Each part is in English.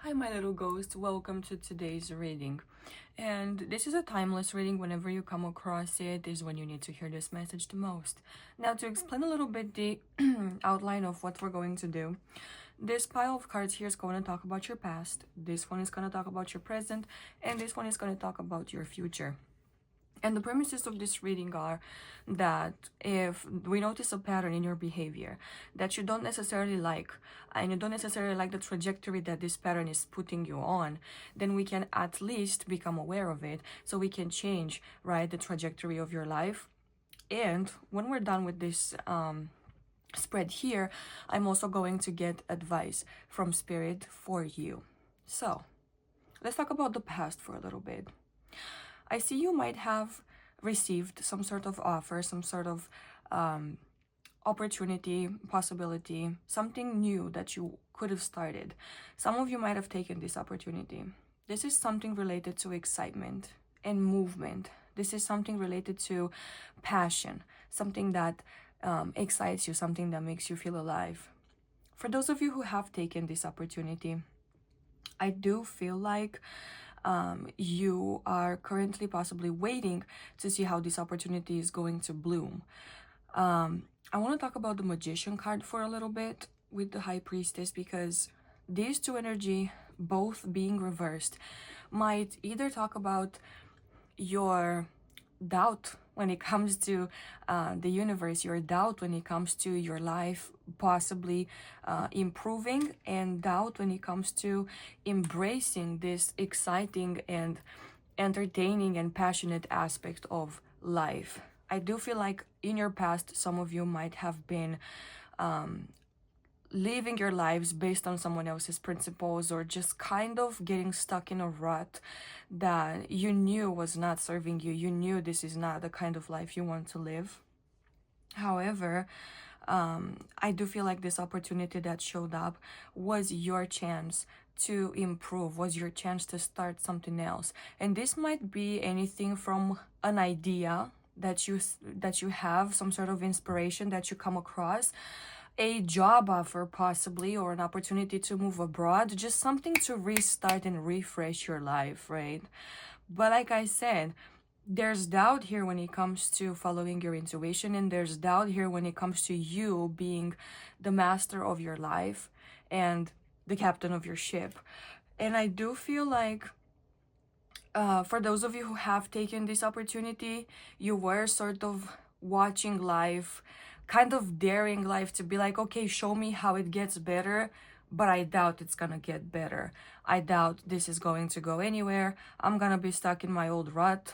Hi, my little ghost. Welcome to today's reading. And this is a timeless reading. Whenever you come across it, is when you need to hear this message the most. Now, to explain a little bit the outline of what we're going to do, this pile of cards here is going to talk about your past, this one is going to talk about your present, and this one is going to talk about your future. And the premises of this reading are that if we notice a pattern in your behavior that you don't necessarily like, and you don't necessarily like the trajectory that this pattern is putting you on, then we can at least become aware of it so we can change, right, the trajectory of your life. And when we're done with this spread here, I'm also going to get advice from Spirit for you. So let's talk about the past for a little bit. I see you might have received some sort of offer, some sort of opportunity, possibility, something new that you could have started. Some of you might have taken this opportunity. This is something related to excitement and movement. This is something related to passion, something that excites you, something that makes you feel alive. For those of you who have taken this opportunity, I do feel like you are currently possibly waiting to see how this opportunity is going to bloom. I want to talk about the Magician card for a little bit with the High Priestess, because these two energy, both being reversed, might either talk about your doubt when it comes to the universe, your doubt when it comes to your life possibly improving, and doubt when it comes to embracing this exciting and entertaining and passionate aspect of life. I do feel like in your past, some of you might have been living your lives based on someone else's principles, or just kind of getting stuck in a rut that you knew was not serving you. You knew this is not the kind of life you want to live. However, I do feel like this opportunity that showed up was your chance to improve, was your chance to start something else. And this might be anything from an idea that you have, some sort of inspiration that you come across, a job offer possibly, or an opportunity to move abroad, just something to restart and refresh your life, right? But like I said, there's doubt here when it comes to following your intuition, and there's doubt here when it comes to you being the master of your life and the captain of your ship. And I do feel like for those of you who have taken this opportunity, you were sort of watching life, kind of daring life to be like, okay, show me how it gets better, but I doubt it's gonna get better. I doubt this is going to go anywhere. I'm gonna be stuck in my old rut.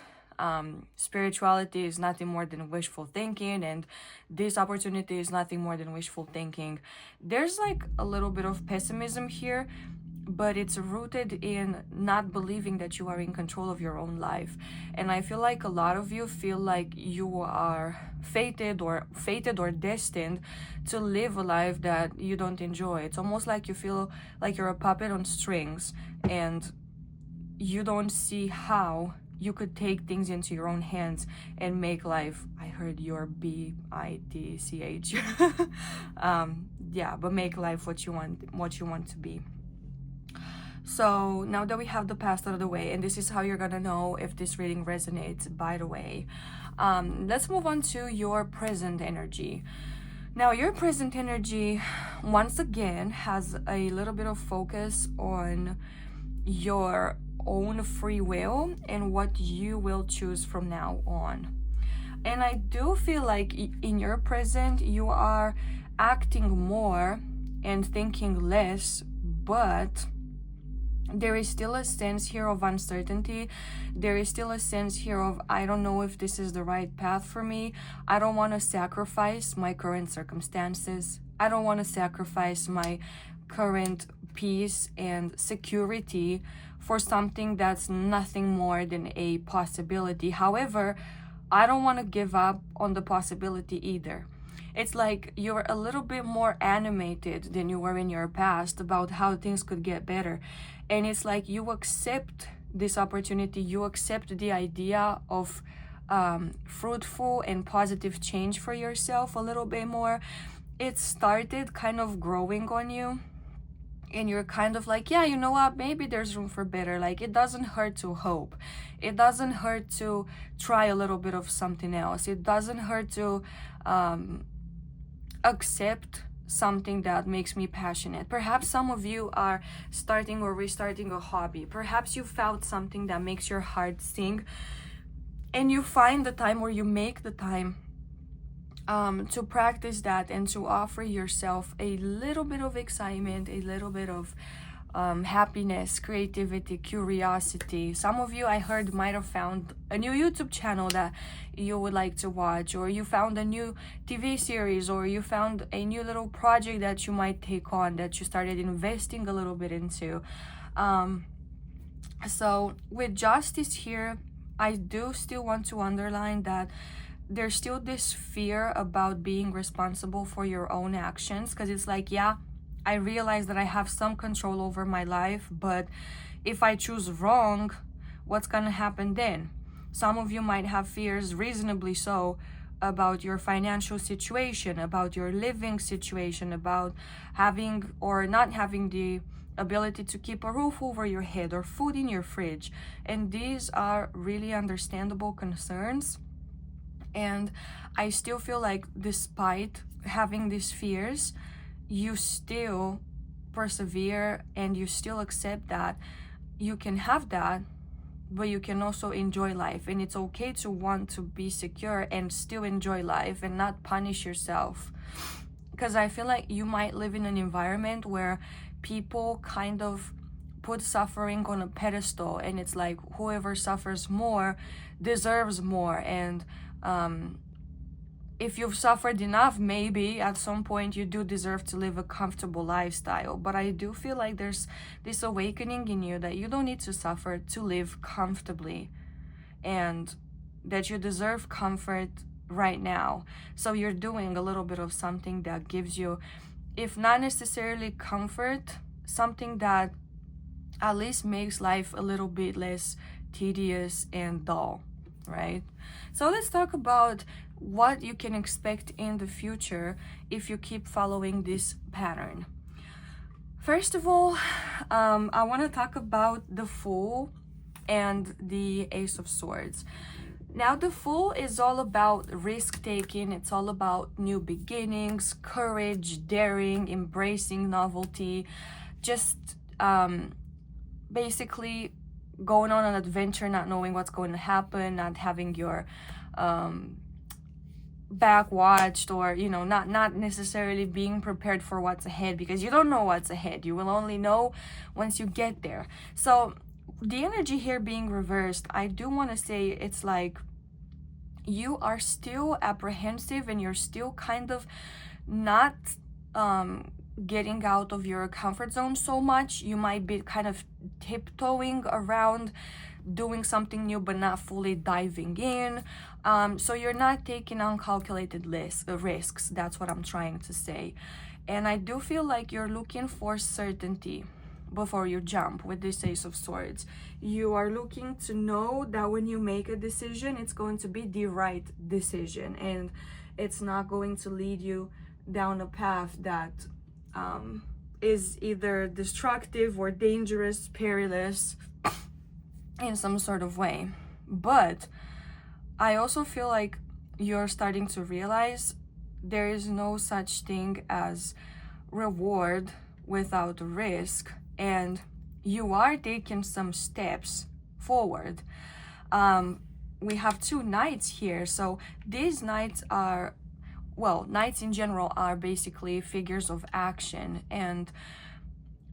Spirituality is nothing more than wishful thinking, and this opportunity is nothing more than wishful thinking. There's like a little bit of pessimism here, but it's rooted in not believing that you are in control of your own life. And I feel like a lot of you feel like you are fated or destined to live a life that you don't enjoy. It's almost like you feel like you're a puppet on strings, and you don't see how you could take things into your own hands and make life, I heard your bitch, yeah, but make life what you want to be. So now that we have the past out of the way, and this is how you're gonna know if this reading resonates, by the way, let's move on to your present energy. Now, your present energy, once again, has a little bit of focus on your own free will and what you will choose from now on. And I do feel like in your present, you are acting more and thinking less, but there is still a sense here of uncertainty. There is still a sense here of, I don't know if this is the right path for me. I don't want to sacrifice my current circumstances. I don't want to sacrifice my current peace and security for something that's nothing more than a possibility. However, I don't want to give up on the possibility either. It's like you're a little bit more animated than you were in your past about how things could get better. And it's like you accept this opportunity, you accept the idea of fruitful and positive change for yourself a little bit more. It started kind of growing on you. and you're kind of like, yeah, you know what, maybe there's room for better. Like, it doesn't hurt to hope. It doesn't hurt to try a little bit of something else. It doesn't hurt to accept something that makes me passionate. Perhaps some of you are starting or restarting a hobby. Perhaps you found something that makes your heart sing, and you find the time, or you make the time to practice that and to offer yourself a little bit of excitement, a little bit of happiness, creativity, curiosity. Some of you, I heard, might have found a new YouTube channel that you would like to watch, or you found a new TV series, or you found a new little project that you might take on, that you started investing a little bit into. So with justice here, I do still want to underline that there's still this fear about being responsible for your own actions, because it's like, yeah, I realize that I have some control over my life, but if I choose wrong, what's gonna happen then? Some of you might have fears, reasonably so, about your financial situation, about your living situation, about having or not having the ability to keep a roof over your head or food in your fridge. And these are really understandable concerns. And I still feel like, despite having these fears, you still persevere and you still accept that you can have that, but you can also enjoy life. And it's okay to want to be secure and still enjoy life and not punish yourself. Because I feel like you might live in an environment where people kind of put suffering on a pedestal, and it's like whoever suffers more deserves more. And if you've suffered enough, maybe at some point you do deserve to live a comfortable lifestyle. But I do feel like there's this awakening in you that you don't need to suffer to live comfortably, and that you deserve comfort right now. So you're doing a little bit of something that gives you, if not necessarily comfort, something that at least makes life a little bit less tedious and dull, right? So let's talk about what you can expect in the future if you keep following this pattern. First of all, I want to talk about the Fool and the Ace of Swords. Now, the Fool is all about risk-taking. It's all about new beginnings, courage, daring, embracing novelty, just basically going on an adventure, not knowing what's going to happen, not having your back watched, or, you know, not necessarily being prepared for what's ahead, because you don't know what's ahead. You will only know once you get there. So the energy here being reversed, I do want to say it's like you are still apprehensive, and you're still kind of not getting out of your comfort zone so much. You might be kind of tiptoeing around doing something new, but not fully diving in. So you're not taking uncalculated risks. That's what I'm trying to say. And I do feel like you're looking for certainty before you jump with this Ace of Swords. You are looking to know that when you make a decision, it's going to be the right decision, and it's not going to lead you down a path that is either destructive or dangerous, perilous in some sort of way. But I also feel like you're starting to realize there is no such thing as reward without risk, and you are taking some steps forward. We have two knights here, so these knights are, well, knights in general are basically figures of action, and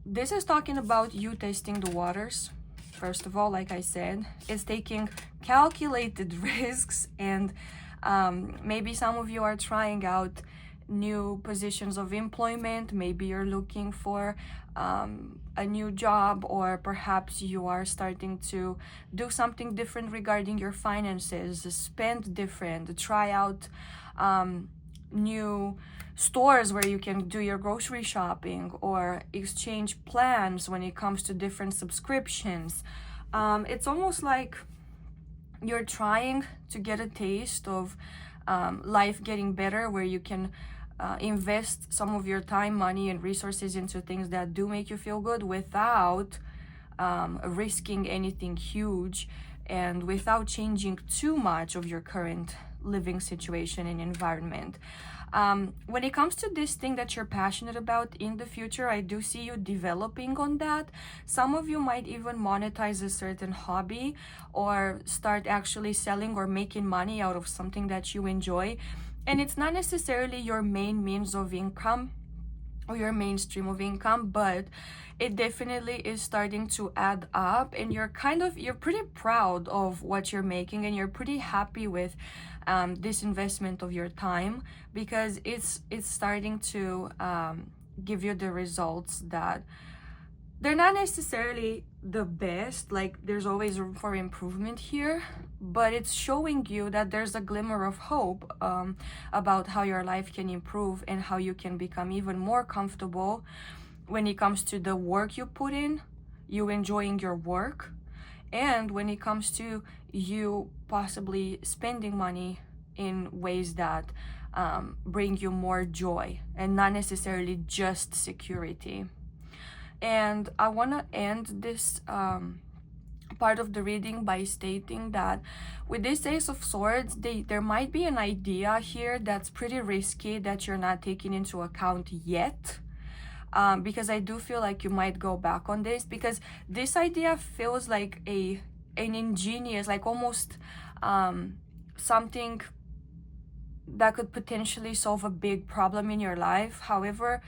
this is talking about you testing the waters. First of all, like I said, it's taking calculated risks, and maybe some of you are trying out new positions of employment. Maybe you're looking for a new job, or perhaps you are starting to do something different regarding your finances, spend different, try out new stores where you can do your grocery shopping, or exchange plans when it comes to different subscriptions. It's almost like you're trying to get a taste of life getting better, where you can invest some of your time, money, and resources into things that do make you feel good without risking anything huge and without changing too much of your current living situation and environment. When it comes to this thing that you're passionate about in the future, I do see you developing on that. Some of you might even monetize a certain hobby or start actually selling or making money out of something that you enjoy. And it's not necessarily your main means of income or your mainstream of income, but it definitely is starting to add up, and you're pretty proud of what you're making, and you're pretty happy with this investment of your time, because it's starting to give you the results that they're not necessarily the best. Like, there's always room for improvement here, but it's showing you that there's a glimmer of hope about how your life can improve and how you can become even more comfortable when it comes to the work you put in, you enjoying your work, and when it comes to you possibly spending money in ways that bring you more joy and not necessarily just security. And I want to end this part of the reading by stating that with this Ace of Swords, there might be an idea here that's pretty risky that you're not taking into account yet. Because I do feel like you might go back on this, because this idea feels like an ingenious, like almost something that could potentially solve a big problem in your life. However,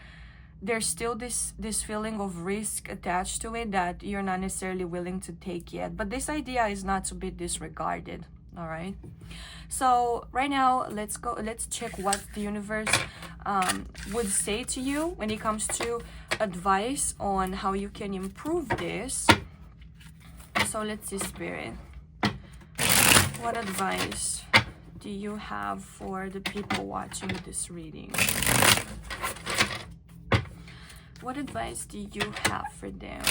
there's still this feeling of risk attached to it that you're not necessarily willing to take yet. But this idea is not to be disregarded. All right, so right now let's check what the universe would say to you when it comes to advice on how you can improve this. So let's see, Spirit, what advice do you have for the people watching this reading? What advice do you have for them?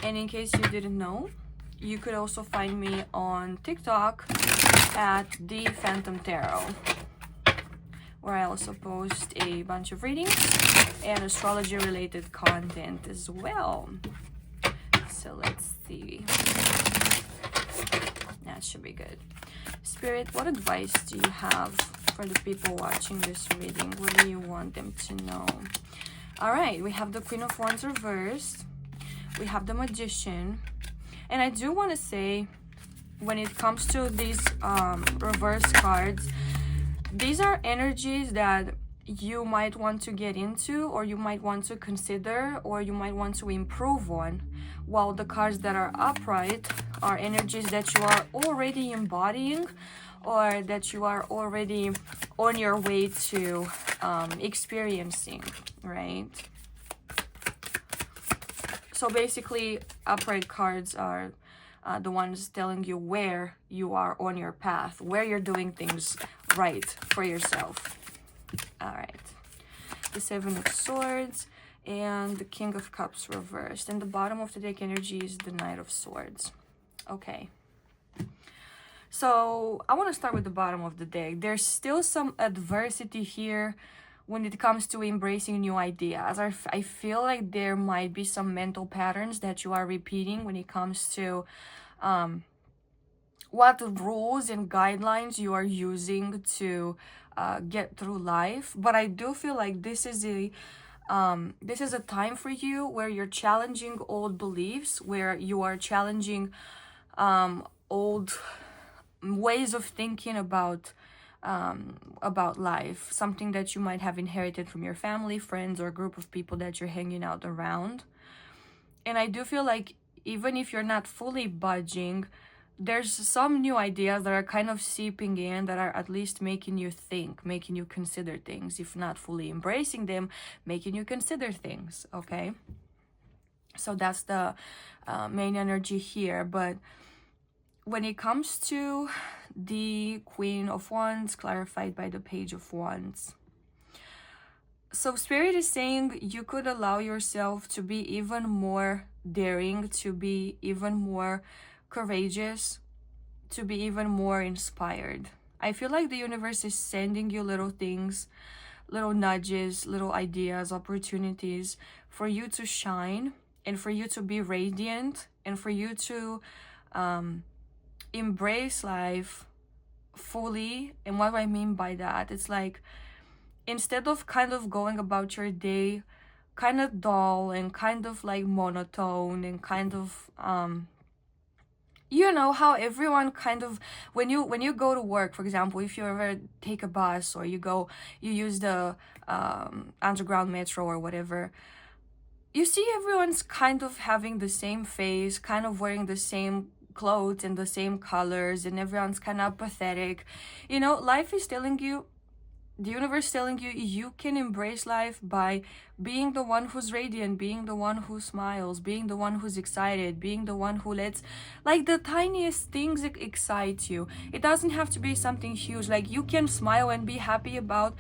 And in case you didn't know, you could also find me on TikTok at the Phantom Tarot, where I also post a bunch of readings and astrology related content as well. So let's see. That should be good. Spirit, what advice do you have for the people watching this reading? What do you want them to know? All right, we have the Queen of Wands reversed. We have the Magician. And I do want to say, when it comes to these reverse cards, these are energies that you might want to get into, or you might want to consider, or you might want to improve on, while the cards that are upright are energies that you are already embodying, or that you are already on your way to experiencing, right? So basically, upright cards are the ones telling you where you are on your path, where you're doing things right for yourself. All right. The Seven of Swords and the King of Cups reversed. And the bottom of the deck energy is the Knight of Swords. Okay. So I want to start with the bottom of the deck. There's still some adversity here when it comes to embracing new ideas. I feel like there might be some mental patterns that you are repeating when it comes to what rules and guidelines you are using to get through life. But I do feel like this is a time for you where you're challenging old beliefs, where you are challenging old ways of thinking about life, something that you might have inherited from your family, friends, or group of people that you're hanging out around. And I do feel like even if you're not fully budging, there's some new ideas that are kind of seeping in, that are at least making you think, making you consider things. If not fully embracing them, making you consider things, okay? So that's the main energy here. But when it comes to the Queen of Wands, clarified by the Page of Wands, so Spirit is saying you could allow yourself to be even more daring, to be even more courageous, to be even more inspired. I feel like the universe is sending you little things little nudges, little ideas, opportunities for you to shine and for you to be radiant and for you to embrace life fully. And what do I mean by that? It's like, instead of kind of going about your day kind of dull and kind of like monotone and kind of you know how everyone kind of, when you go to work, for example, if you ever take a bus or you use the underground metro or whatever, you see everyone's kind of having the same face, kind of wearing the same clothes and the same colors, and everyone's kind of pathetic. You know, life is telling you, the universe is telling you, you can embrace life by being the one who's radiant, being the one who smiles, being the one who's excited, being the one who lets, like, the tiniest things excite you. It doesn't have to be something huge. Like, you can smile and be happy about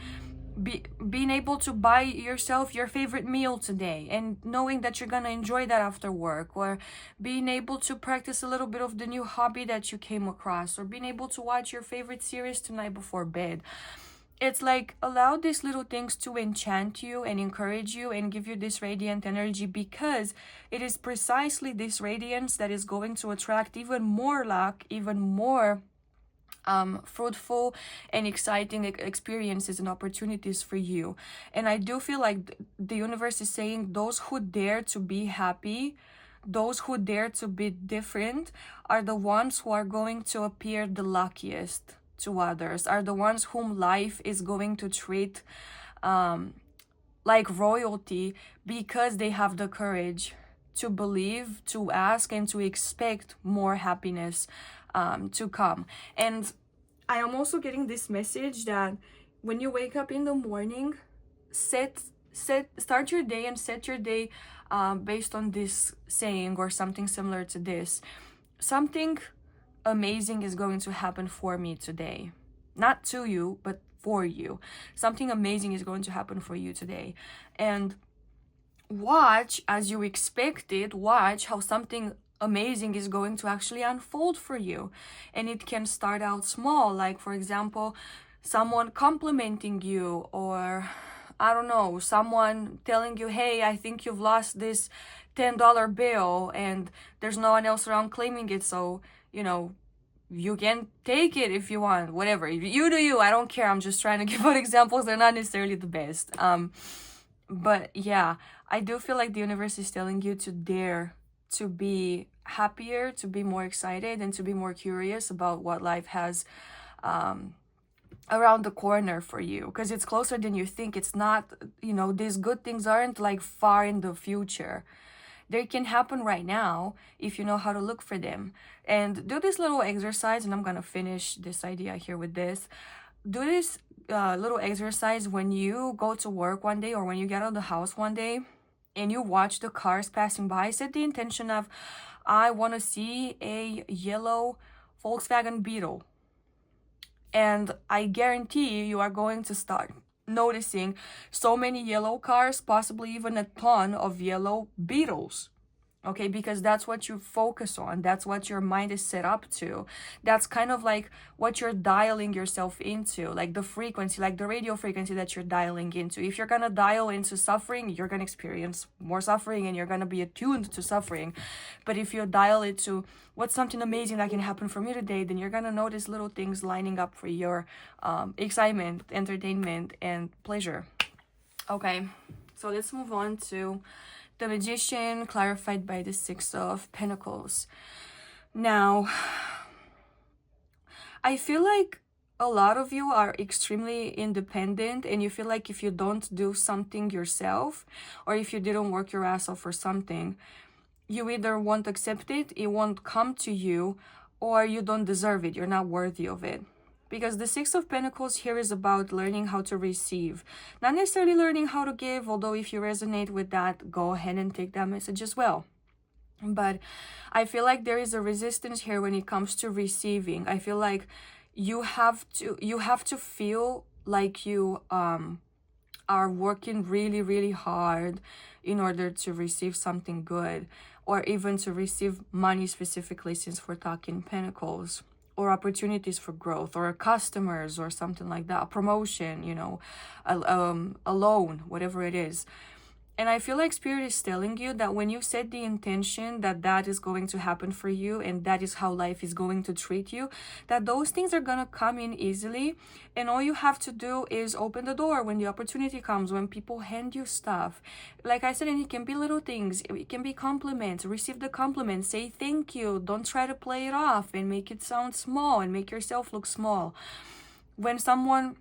being able to buy yourself your favorite meal today and knowing that you're gonna enjoy that after work, or being able to practice a little bit of the new hobby that you came across, or being able to watch your favorite series tonight before bed. It's like, allow these little things to enchant you and encourage you and give you this radiant energy, because it is precisely this radiance that is going to attract even more luck, even more fruitful and exciting experiences and opportunities for you. And I do feel like the universe is saying, those who dare to be happy, those who dare to be different, are the ones who are going to appear the luckiest to others, are the ones whom life is going to treat like royalty, because they have the courage to believe, to ask, and to expect more happiness to come. And I am also getting this message that when you wake up in the morning, start your day and set your day based on this saying or something similar to this. Something amazing is going to happen for me today. Not to you, but for you. Something amazing is going to happen for you today. And watch as you expect it, watch how something amazing is going to actually unfold for you. And it can start out small, like, for example, someone complimenting you, or I don't know, someone telling you, hey, I think you've lost this $10 bill and there's no one else around claiming it, so you know, you can take it if you want, whatever. You do you, I don't care. I'm just trying to give out examples. They're not necessarily the best. But yeah, I do feel like the universe is telling you to dare to be happier, to be more excited, and to be more curious about what life has around the corner for you, because it's closer than you think. It's not, you know, these good things aren't like far in the future. They can happen right now if you know how to look for them. And do this little exercise, and I'm gonna finish this idea here with this. Do this little exercise when you go to work one day, or when you get out of the house one day and you watch the cars passing by. Set the intention of, I want to see a yellow Volkswagen Beetle. And I guarantee you are going to start noticing so many yellow cars, possibly even a ton of yellow Beetles. Okay, because that's what you focus on. That's what your mind is set up to. That's kind of like what you're dialing yourself into, like the frequency, like the radio frequency that you're dialing into. If you're gonna dial into suffering, you're gonna experience more suffering and you're gonna be attuned to suffering. But if you dial it to what's something amazing that can happen for me today, then you're gonna notice little things lining up for your excitement, entertainment, and pleasure. Okay, so let's move on to the Magician, clarified by the Six of Pentacles. Now, I feel like a lot of you are extremely independent, and you feel like if you don't do something yourself, or if you didn't work your ass off for something, you either won't accept it, it won't come to you, or you don't deserve it, you're not worthy of it. Because the Six of Pentacles here is about learning how to receive. Not necessarily learning how to give, although if you resonate with that, go ahead and take that message as well. But I feel like there is a resistance here when it comes to receiving. I feel like you have to feel like you are working really, really hard in order to receive something good, or even to receive money specifically, since we're talking Pentacles. or opportunities for growth, or customers, or something like that, a promotion, you know, a loan, whatever it is. And I feel like Spirit is telling you that when you set the intention that that is going to happen for you, and that is how life is going to treat you, that those things are going to come in easily. And all you have to do is open the door when the opportunity comes, when people hand you stuff. Like I said, and it can be little things. It can be compliments. Receive the compliment. Say thank you. Don't try to play it off and make it sound small and make yourself look small. When someone,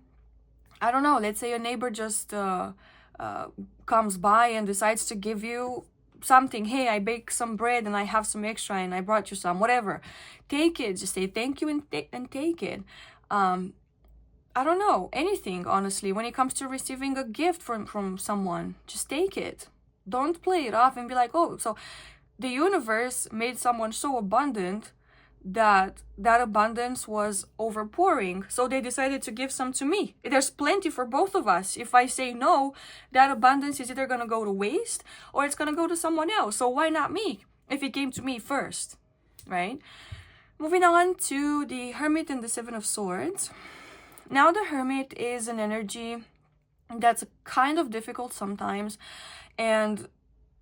I don't know, let's say a neighbor just comes by and decides to give you something. Hey, I baked some bread and I have some extra and I brought you some, whatever. Take it. Just say thank you and take it. I don't know, anything, honestly. When it comes to receiving a gift from someone, just take it. Don't play it off and be like, oh, so the universe made someone so abundant that abundance was overpouring, so they decided to give some to me. There's plenty for both of us. If I say no, that abundance is either going to go to waste or it's going to go to someone else. So why not me if it came to me first, right? Moving on to the Hermit and the Seven of Swords. Now the Hermit is an energy that's kind of difficult sometimes, and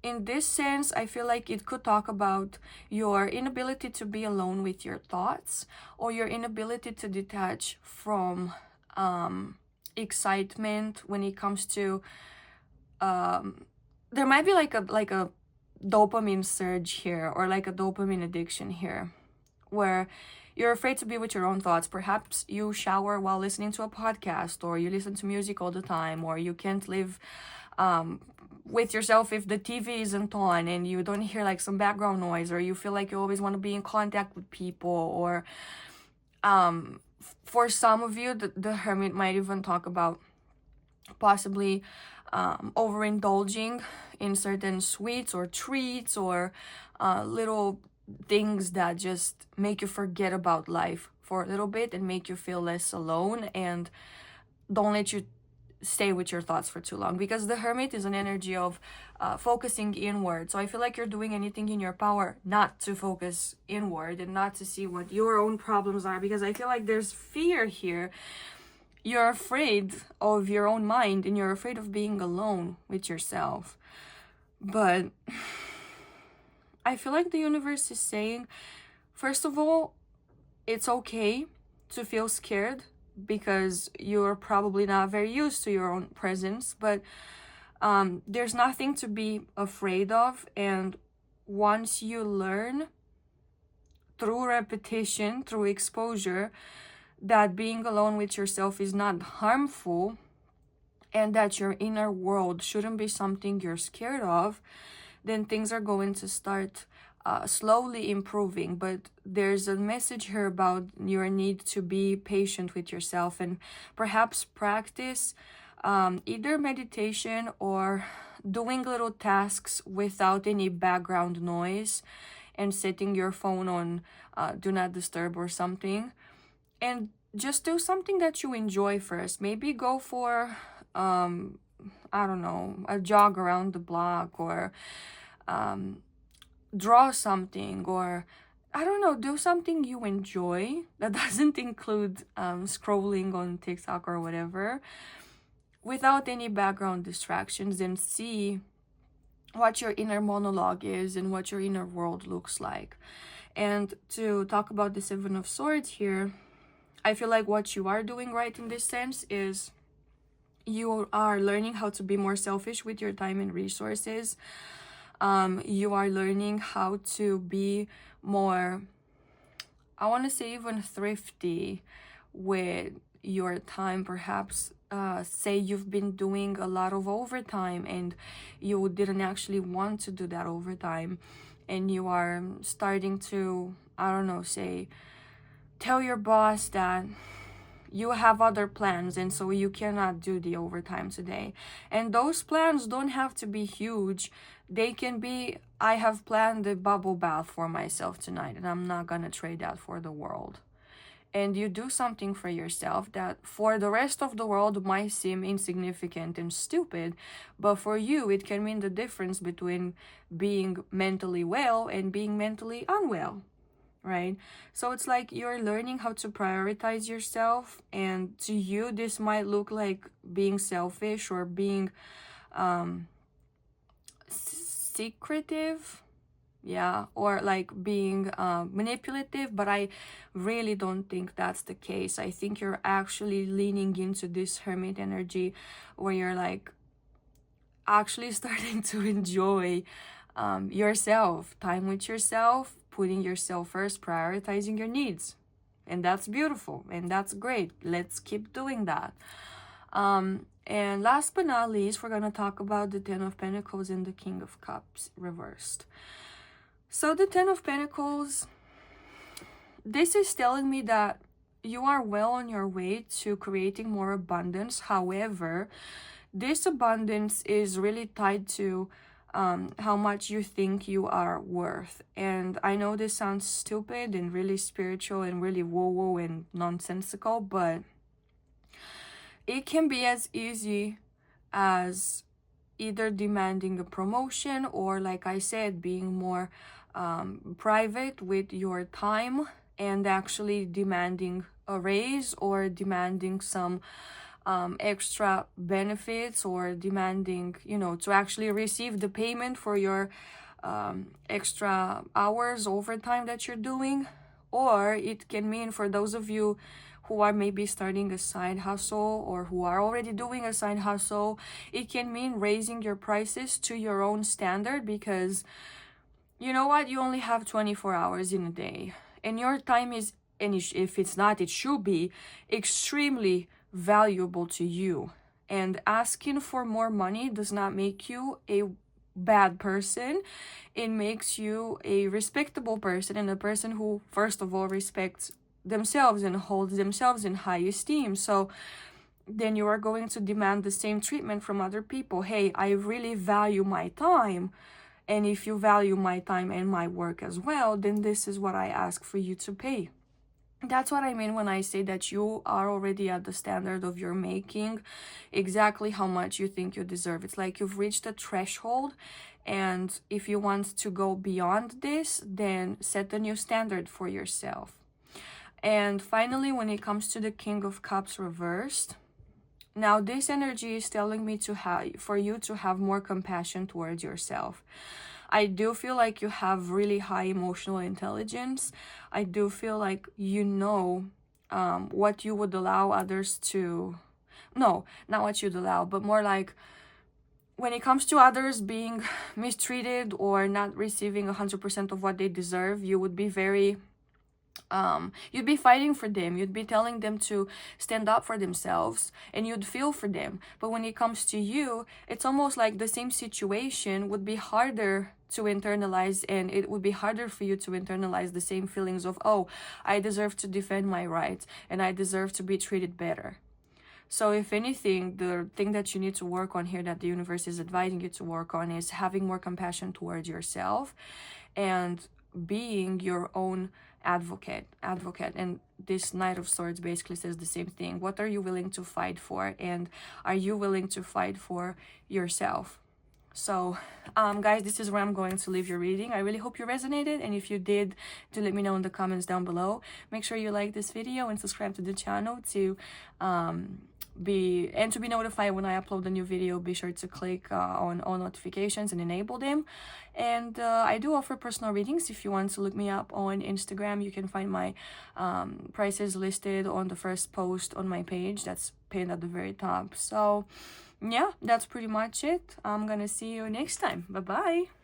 in this sense, I feel like it could talk about your inability to be alone with your thoughts, or your inability to detach from excitement when it comes to there might be like a dopamine surge here, or like a dopamine addiction here, where you're afraid to be with your own thoughts. Perhaps you shower while listening to a podcast, or you listen to music all the time, or you can't live with yourself if the TV isn't on and you don't hear like some background noise, or you feel like you always want to be in contact with people. Or for some of you, the Hermit might even talk about possibly overindulging in certain sweets or treats, or little things that just make you forget about life for a little bit and make you feel less alone, and don't let you stay with your thoughts for too long, because the Hermit is an energy of focusing inward. So I feel like you're doing anything in your power not to focus inward and not to see what your own problems are, because I feel like there's fear here. You're afraid of your own mind, and you're afraid of being alone with yourself. But I feel like the universe is saying, first of all, it's okay to feel scared, because you're probably not very used to your own presence, but there's nothing to be afraid of. And once you learn through repetition, through exposure, that being alone with yourself is not harmful, and that your inner world shouldn't be something you're scared of, then things are going to start slowly improving. But there's a message here about your need to be patient with yourself, and perhaps practice either meditation or doing little tasks without any background noise, and setting your phone on do not disturb or something, and just do something that you enjoy first. Maybe go for I don't know, a jog around the block, or draw something, or I don't know, do something you enjoy that doesn't include scrolling on TikTok or whatever, without any background distractions, and see what your inner monologue is and what your inner world looks like. And to talk about the Seven of Swords here, I feel like what you are doing right in this sense is you are learning how to be more selfish with your time and resources. You are learning how to be more, I want to say, even thrifty with your time. Perhaps say you've been doing a lot of overtime and you didn't actually want to do that overtime, and you are starting to, I don't know, say, tell your boss that you have other plans and so you cannot do the overtime today. And those plans don't have to be huge. They can be, I have planned a bubble bath for myself tonight and I'm not gonna trade that for the world. And you do something for yourself that for the rest of the world might seem insignificant and stupid, but for you it can mean the difference between being mentally well and being mentally unwell, right? So it's like you're learning how to prioritize yourself, and to you this might look like being selfish or being secretive, yeah, or like being manipulative, but I really don't think that's the case. I think you're actually leaning into this hermit energy where you're like actually starting to enjoy yourself, time with yourself, putting yourself first, prioritizing your needs. And that's beautiful and that's great. Let's keep doing that. And last but not least, we're going to talk about the Ten of Pentacles and the King of Cups reversed. So the Ten of Pentacles, this is telling me that you are well on your way to creating more abundance. However, this abundance is really tied to how much you think you are worth. And I know this sounds stupid and really spiritual and really woo-woo and nonsensical, but it can be as easy as either demanding a promotion or, like I said, being more private with your time and actually demanding a raise or demanding some extra benefits, or demanding, you know, to actually receive the payment for your extra hours overtime that you're doing. Or it can mean, for those of you who are maybe starting a side hustle or who are already doing a side hustle, it can mean raising your prices to your own standard, because you know what, you only have 24 hours in a day and your time is, and if it's not, it should be extremely valuable to you. And asking for more money does not make you a bad person. It makes you a respectable person, and a person who first of all respects themselves and holds themselves in high esteem. So then you are going to demand the same treatment from other people. Hey, I really value my time, and if you value my time and my work as well, then this is what I ask for you to pay. That's what I mean when I say that you are already at the standard of your making exactly how much you think you deserve. It's like you've reached a threshold, and if you want to go beyond this, then set a new standard for yourself. And finally, when it comes to the King of Cups reversed, now this energy is telling me for you to have more compassion towards yourself. I do feel like you have really high emotional intelligence. I do feel like you know what you would allow others to... No, not what you'd allow, but more like when it comes to others being mistreated or not receiving 100% of what they deserve, you would be very... you'd be fighting for them, you'd be telling them to stand up for themselves, and you'd feel for them. But when it comes to you, it's almost like the same situation would be harder to internalize, and it would be harder for you to internalize the same feelings of, oh, I deserve to defend my rights and I deserve to be treated better. So if anything, the thing that you need to work on here, that the universe is advising you to work on, is having more compassion towards yourself and being your own advocate. And this Knight of Swords basically says the same thing. What are you willing to fight for, and are you willing to fight for yourself? So guys, this is where I'm going to leave your reading. I really hope you resonated, and if you did, do let me know in the comments down below. Make sure you like this video and subscribe to the channel to be notified when I upload a new video. Be sure to click on all notifications and enable them. And I do offer personal readings. If you want to look me up on Instagram, you can find my prices listed on the first post on my page that's pinned at the very top. So yeah, that's pretty much it. I'm gonna see you next time. Bye bye.